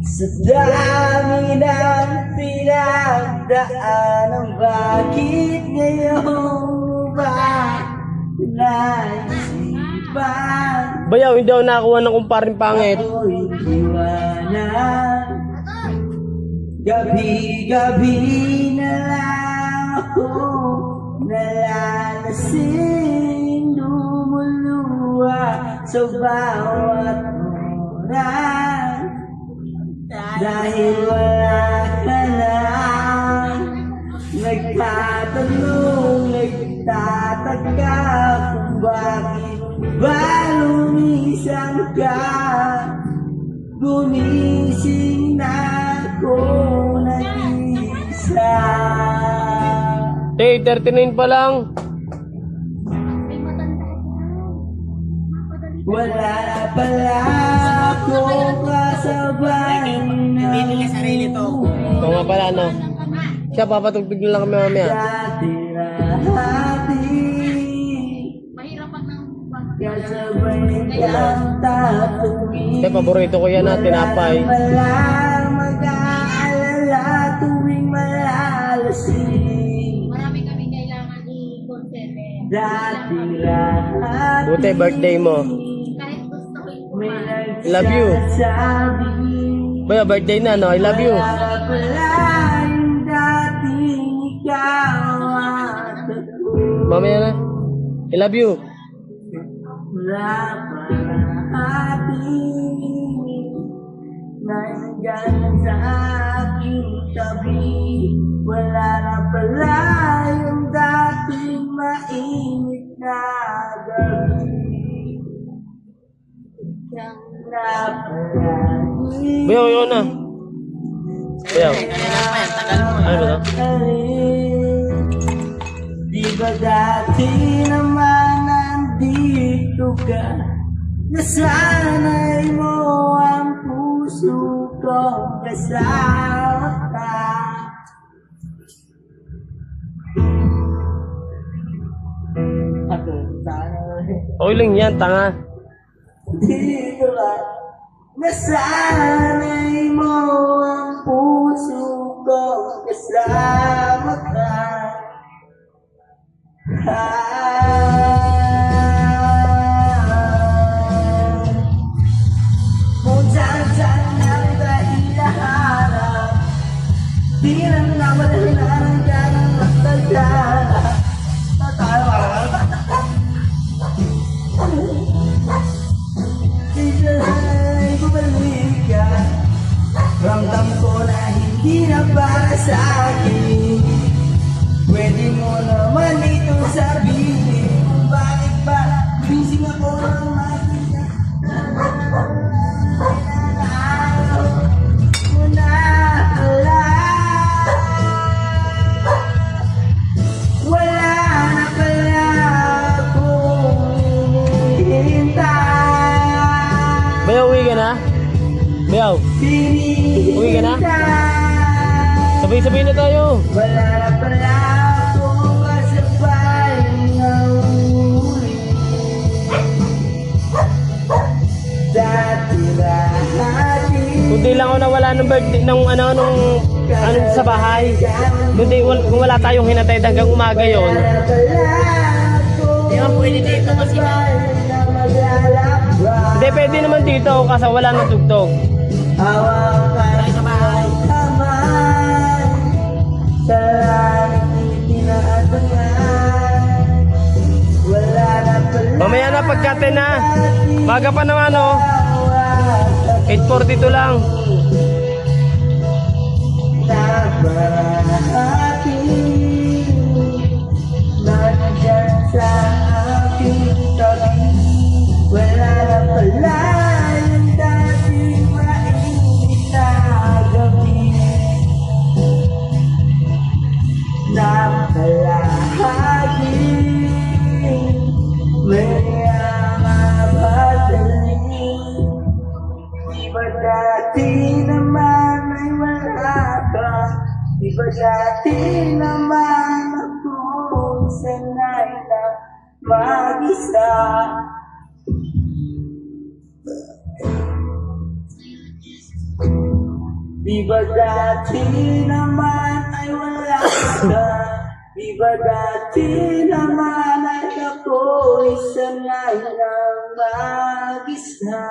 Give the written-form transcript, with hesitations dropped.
Sa dami ng pinagdaanan, bakit ngayon ba naisipan? Bayaw, hindi ako nakakuha ng kumparing pangit. Ako'y iwanan. Gabi-gabi na lang ako nalalasing, lumuluha sa bawat oras. Dahil wala ka lang, nagtatanong, nagtataka kung bakit ba lumisan ka. Gumising na ako nag-isa. Hey, 39 pa lang. Wala na pala ako kasabay na Ito nga pala, no? Siya, papatugtog na lang kami mamaya. dati-dati. Kasabay ng tatuwing. Siya, paborito ko yan na, tinapay. Wala mag-aalala tuwing malalasing. Marami kami kailangan i-consider. Dati-dati. Buti, birthday mo. Kahit gusto ko May Love you. nagsasabi. Bayaw, birthday na, no? I love you. Wala pala yung dating ikaw at ako. Mamaya na. I love you. Wala pala ating nandyan sa aking tabi. Wala na pala yung dating mainit na gabi. Na palagi. Bayaw, yun na. Bayaw. Ano ba to? Di ba dati naman nandito ka? Nasanay mo ang puso ko kasama ka. Ako, sana Okay lang yan, tanga. dito ka. Nasanay mo ang puso ko kasama ka. Kung saan-saan ang dahilahanap, di na namadali na ng ganang magdadala. Siya'y bumalik ka. Ramdam ko na hindi na para sa akin. Pwede mo naman ito sabihin kung bakit ba busy ako ng makita. Mo na alam. Wala na pala akong hinihintay. Bayaw, uwi ka na? Bayaw, uwi ka na? Sabay-sabay na tayo. Wala na pala akong kasabay na uli. Dati-dati. Kundi lang ako nawala ng birthday, nung sa bahay. Kundi kung wala tayong hinatay hanggang umaga yon. Di ba pwede dito kasi Hindi, pwede naman dito kasi wala nang tugtog. hawakan sa bahay kamay sa langit tinaatangan. Wala na pala Mamaya na pagkate na. Maga pa naman, oh. 8:42 lang. Nagbahati nandyan sa aking tabi. Wala na pala yung dating mainit na gabi. Nakalahati may mabadali. Di ba dati naman ay wala ka? Di ba dati naman ako sanay na mag-isa? Di ba dati naman ay wala ka? Di ba dati naman ay ako isa lang mag-isa?